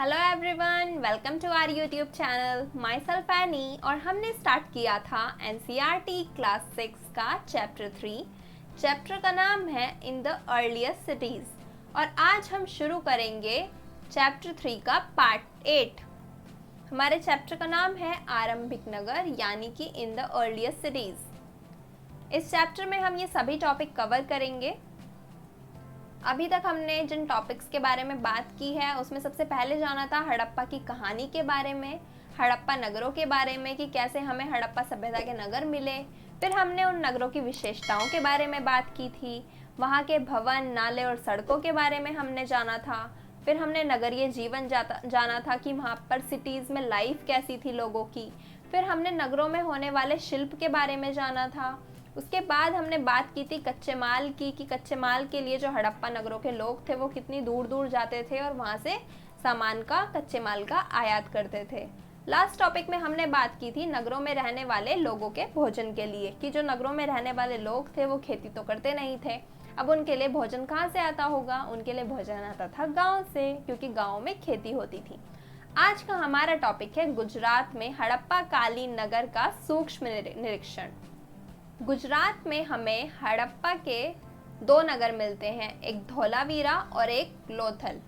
Hello everyone, welcome to our YouTube channel. My self any और हमने start किया था एनसीईआरटी क्लास 6 का चैप्टर 3। चैप्टर का नाम है इन द अर्लीस्ट सिटीज़ और आज हम शुरू करेंगे चैप्टर 3 का पार्ट 8। हमारे चैप्टर का नाम है आरंभिक नगर यानी कि इन द अर्लीस्ट सिटीज़। इस चैप्टर में हम ये सभी टॉपिक कवर करेंगे। अभी तक हमने जिन टॉपिक्स के बारे में बात की है उसमें सबसे पहले जाना था हड़प्पा की कहानी के बारे में, हड़प्पा नगरों के बारे में कि कैसे हमें हड़प्पा सभ्यता के नगर मिले। फिर हमने उन नगरों की विशेषताओं के बारे में बात की थी, वहाँ के भवन, नाले और सड़कों के बारे में हमने जाना था। फिर हमने नगरीय जीवन जाना था कि वहाँ पर सिटीज़ में लाइफ कैसी थी लोगों की। फिर हमने नगरों में होने वाले शिल्प के बारे में जाना था। उसके बाद हमने बात की थी कच्चे माल की कि कच्चे माल के लिए जो हड़प्पा नगरों के लोग थे वो कितनी दूर दूर जाते थे और वहाँ से सामान का, कच्चे माल का आयात करते थे। लास्ट टॉपिक में हमने बात की थी नगरों में रहने वाले लोगों के भोजन के लिए कि जो नगरों में रहने वाले लोग थे वो खेती तो करते नहीं थे, अब उनके लिए भोजन कहाँ से आता होगा। उनके लिए भोजन आता था गाँव से, क्योंकि गाँव में खेती होती थी। आज का हमारा टॉपिक है गुजरात में हड़प्पा कालीन नगर का सूक्ष्म निरीक्षण। गुजरात में हमें हड़प्पा के दो नगर मिलते हैं, एक धोलावीरा और एक लोथल।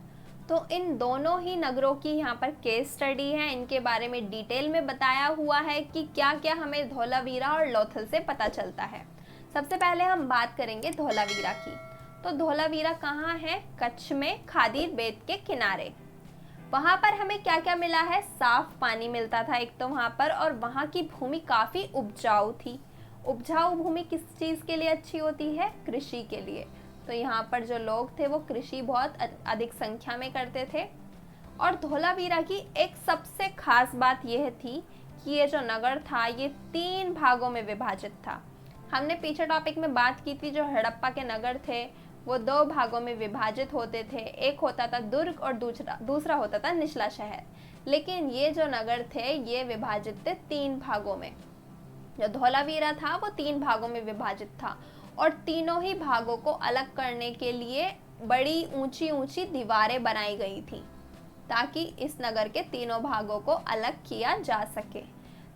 तो इन दोनों ही नगरों की यहाँ पर केस स्टडी है, इनके बारे में डिटेल में बताया हुआ है कि क्या क्या हमें धोलावीरा और लोथल से पता चलता है। सबसे पहले हम बात करेंगे धोलावीरा की। तो धोलावीरा कहाँ है? कच्छ में खादी बेट के किनारे। वहाँ पर हमें क्या क्या मिला है? साफ पानी मिलता था एक तो वहाँ पर, और वहाँ की भूमि काफ़ी उपजाऊ थी। उपजाऊ भूमि किस चीज़ के लिए अच्छी होती है? कृषि के लिए। तो यहाँ पर जो लोग थे वो कृषि बहुत अधिक संख्या में करते थे। और धोलावीरा की एक सबसे खास बात यह थी कि ये जो नगर था ये 3 भागों में विभाजित था। हमने पीछे टॉपिक में बात की थी जो हड़प्पा के नगर थे वो 2 भागों में विभाजित होते थे, एक होता था दुर्ग और दूसरा होता था निचला शहर। लेकिन ये जो नगर थे ये विभाजित थे 3 भागों में। जो धोलावीरा था वो 3 भागों में विभाजित था और तीनों ही भागों को अलग करने के लिए बड़ी ऊंची ऊंची दीवारें बनाई गई थी ताकि इस नगर के तीनों भागों को अलग किया जा सके।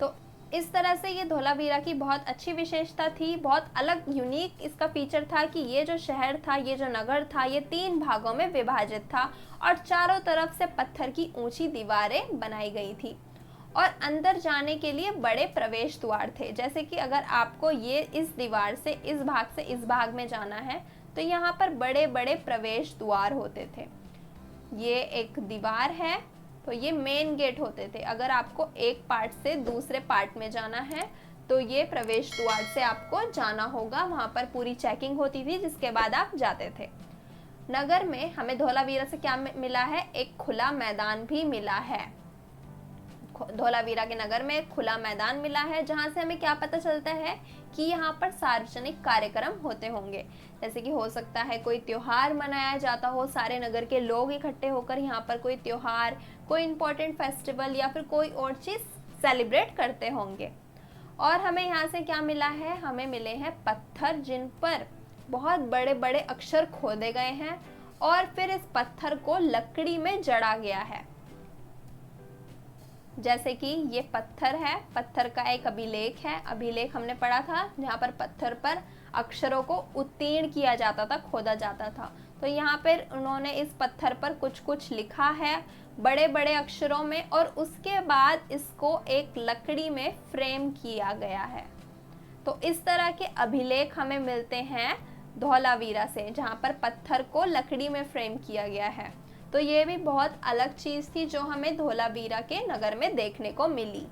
तो इस तरह से ये धोलावीरा की बहुत अच्छी विशेषता थी, बहुत अलग यूनिक इसका फीचर था कि ये जो शहर था, ये जो नगर था, ये 3 भागों में विभाजित था और चारों तरफ से पत्थर की ऊंची दीवारें बनाई गई थी और अंदर जाने के लिए बड़े प्रवेश द्वार थे। जैसे कि अगर आपको ये इस दीवार से इस भाग से इस भाग में जाना है तो यहाँ पर बड़े बड़े प्रवेश द्वार होते थे। ये एक दीवार है तो ये मेन गेट होते थे। अगर आपको एक पार्ट से दूसरे पार्ट में जाना है तो ये प्रवेश द्वार से आपको जाना होगा, वहाँ पर पूरी चेकिंग होती थी जिसके बाद आप जाते थे। नगर में हमें धोलावीरा से क्या मिला है? एक खुला मैदान भी मिला है। धोलावीरा के नगर में एक खुला मैदान मिला है जहां से हमें क्या पता चलता है कि यहाँ पर सार्वजनिक कार्यक्रम होते होंगे। जैसे कि हो सकता है कोई त्योहार मनाया जाता हो, सारे नगर के लोग इकट्ठे होकर यहाँ पर कोई त्योहार, कोई इम्पोर्टेंट फेस्टिवल या फिर कोई और चीज़ सेलिब्रेट करते होंगे। और हमें यहाँ से क्या मिला है? हमें मिले हैं पत्थर जिन पर बहुत बड़े बड़े अक्षर खोदे गए हैं और फिर इस पत्थर को लकड़ी में जड़ा गया है। जैसे कि ये पत्थर है, पत्थर का एक अभिलेख है। अभिलेख हमने पढ़ा था जहाँ पर पत्थर पर अक्षरों को उत्तीर्ण किया जाता था, खोदा जाता था। तो यहाँ पर उन्होंने इस पत्थर पर कुछ कुछ लिखा है बड़े बड़े अक्षरों में और उसके बाद इसको एक लकड़ी में फ्रेम किया गया है। तो इस तरह के अभिलेख हमें मिलते हैं धोलावीरा से जहाँ पर पत्थर को लकड़ी में फ्रेम किया गया है। तो ये भी बहुत अलग चीज़ थी जो हमें धोलावीरा के नगर में देखने को मिली।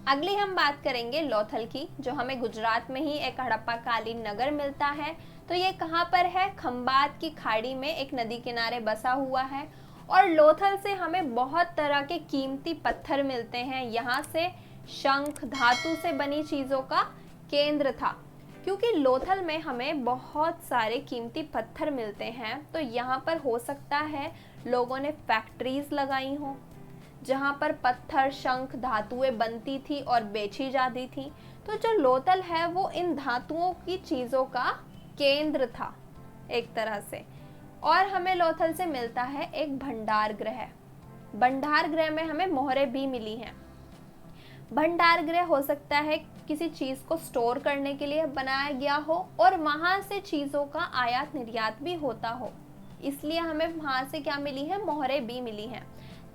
अगली हम बात करेंगे लोथल की, जो हमें गुजरात में ही एक हड़प्पा कालीन नगर मिलता है। तो ये कहाँ पर है? खंबात की खाड़ी में एक नदी किनारे बसा हुआ है। और लोथल से हमें बहुत तरह के कीमती पत्थर मिलते हैं। यहाँ से शंख, धातु से बनी चीज़ों का केंद्र था। क्योंकि लोथल में हमें बहुत सारे कीमती पत्थर मिलते हैं तो यहाँ पर हो सकता है लोगों ने फैक्ट्रीज लगाई हों जहाँ पर पत्थर, शंख, धातुएं बनती थी और बेची जाती थी। तो जो लोथल है वो इन धातुओं की चीज़ों का केंद्र था एक तरह से। और हमें लोथल से मिलता है एक भंडार गृह। भंडार गृह में हमें मोहरें भी मिली हैं। भंडार गृह हो सकता है किसी चीज को स्टोर करने के लिए बनाया गया हो और वहां से चीजों का आयात निर्यात भी होता हो, इसलिए हमें वहां से क्या मिली है, मोहरें भी मिली हैं।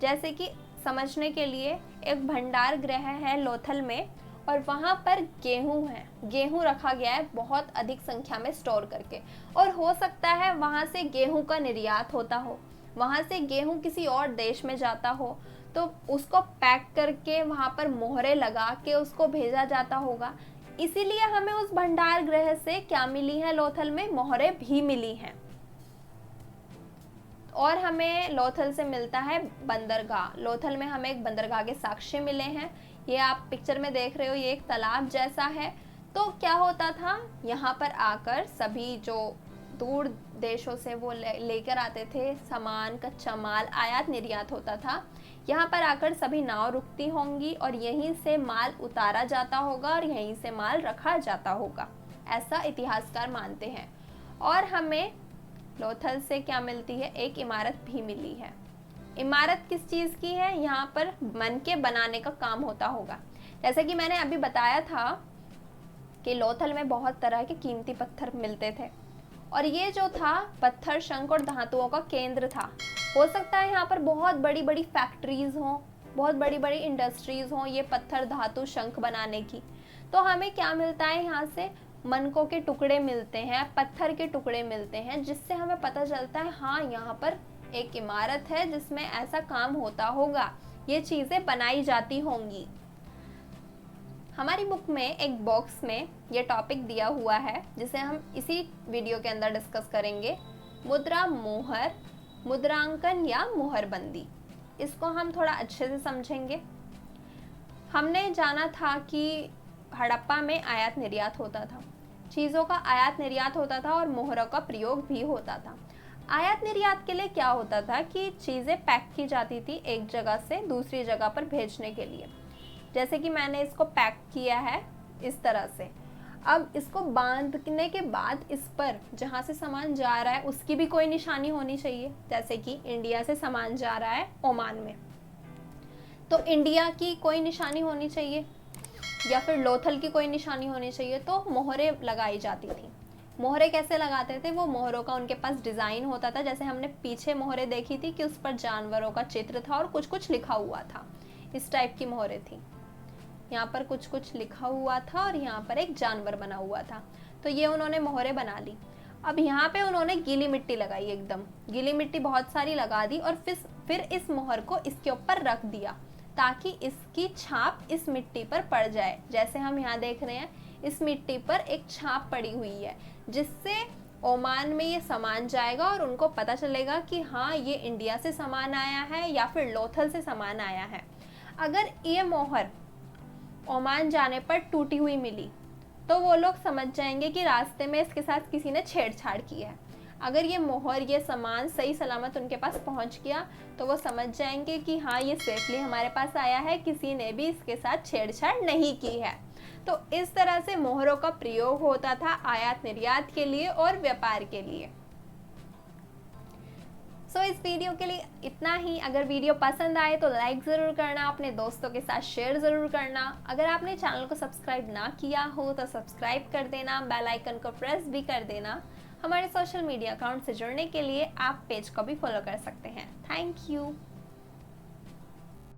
जैसे कि समझने के लिए एक भंडार गृह है लोथल में और वहां पर गेहूं है, गेहूं रखा गया है बहुत अधिक संख्या में स्टोर करके, और हो सकता है वहां से गेहूं का निर्यात होता हो, वहां से गेहूं किसी और देश में जाता हो तो उसको पैक करके वहां पर मोहरें लगा के उसको भेजा जाता होगा। इसीलिए हमें उस भंडार गृह से क्या मिली है, लोथल में मोहरें भी मिली हैं। और हमें लोथल से मिलता है बंदरगाह। लोथल में हमें एक बंदरगाह के साक्ष्य मिले हैं। ये आप पिक्चर में देख रहे हो, ये एक तालाब जैसा है। तो क्या होता था, यहाँ पर आकर सभी जो दूर देशों से वो लेकर आते थे सामान, कच्चा माल आयात निर्यात होता था। यहाँ पर आकर सभी नाव रुकती होंगी और यहीं से माल उतारा जाता होगा और यहीं से माल रखा जाता होगा, ऐसा इतिहासकार मानते हैं। और हमें लोथल से क्या मिलती है, एक इमारत भी मिली है। इमारत किस चीज़ की है, यहाँ पर मन के बनाने का काम होता होगा। जैसे कि मैंने अभी बताया था कि लोथल में बहुत तरह के कीमती पत्थर मिलते थे और ये जो था पत्थर, शंख और धातुओं का केंद्र था। हो सकता है यहाँ पर बहुत बड़ी बड़ी फैक्ट्रीज हों, बहुत बड़ी बड़ी इंडस्ट्रीज हों ये पत्थर, धातु, शंख बनाने की। तो हमें क्या मिलता है, यहाँ से मनकों के टुकड़े मिलते हैं, पत्थर के टुकड़े मिलते हैं, जिससे हमें पता चलता है हाँ यहाँ पर एक इमारत है जिसमें ऐसा काम होता होगा, ये चीज़ें बनाई जाती होंगी। हमारी बुक में एक बॉक्स में ये टॉपिक दिया हुआ है जिसे हम इसी वीडियो के अंदर डिस्कस करेंगे, मुद्रा मोहर, मुद्रांकन या मोहरबंदी। इसको हम थोड़ा अच्छे से समझेंगे। हमने जाना था कि हड़प्पा में आयात निर्यात होता था, चीज़ों का आयात निर्यात होता था और मोहरों का प्रयोग भी होता था। आयात निर्यात के लिए क्या होता था कि चीज़ें पैक की जाती थी एक जगह से दूसरी जगह पर भेजने के लिए। जैसे कि मैंने इसको पैक किया है इस तरह से। अब इसको बांधने के बाद इस पर जहाँ से सामान जा रहा है उसकी भी कोई निशानी होनी चाहिए। जैसे कि इंडिया से सामान जा रहा है ओमान में, तो इंडिया की कोई निशानी होनी चाहिए या फिर लोथल की कोई निशानी होनी चाहिए। तो मोहरें लगाई जाती थी। मोहरें कैसे लगाते थे, वो मोहरों का उनके पास डिज़ाइन होता था। जैसे हमने पीछे मोहरें देखी थी कि उस पर जानवरों का चित्र था और कुछ कुछ लिखा हुआ था, इस टाइप की मोहरें थी। यहाँ पर कुछ कुछ लिखा हुआ था और यहाँ पर एक जानवर बना हुआ था। तो ये उन्होंने मोहरें बना ली। अब यहाँ पे उन्होंने गीली मिट्टी लगाई, एकदम गीली मिट्टी बहुत सारी लगा दी और फिर इस मोहर को इसके ऊपर रख दिया ताकि इसकी छाप इस मिट्टी पर पड़ जाए। जैसे हम यहाँ देख रहे हैं, इस मिट्टी पर एक छाप पड़ी हुई है जिससे ओमान में ये सामान जाएगा और उनको पता चलेगा कि हाँ ये इंडिया से सामान आया है या फिर लोथल से सामान आया है। अगर ये मोहर ओमान जाने पर टूटी हुई मिली तो वो लोग समझ जाएंगे कि रास्ते में इसके साथ किसी ने छेड़छाड़ की है। अगर ये मोहर, ये सामान सही सलामत उनके पास पहुंच गया तो वो समझ जाएंगे कि हाँ ये सेफली हमारे पास आया है, किसी ने भी इसके साथ छेड़छाड़ नहीं की है। तो इस तरह से मोहरों का प्रयोग होता था आयात निर्यात के लिए और व्यापार के लिए। सो इस वीडियो के लिए इतना ही। अगर वीडियो पसंद आए तो लाइक ज़रूर करना, अपने दोस्तों के साथ शेयर ज़रूर करना। अगर आपने चैनल को सब्सक्राइब ना किया हो तो सब्सक्राइब कर देना, बेल आइकन को प्रेस भी कर देना। हमारे सोशल मीडिया अकाउंट से जुड़ने के लिए आप पेज को भी फॉलो कर सकते हैं। Thank you.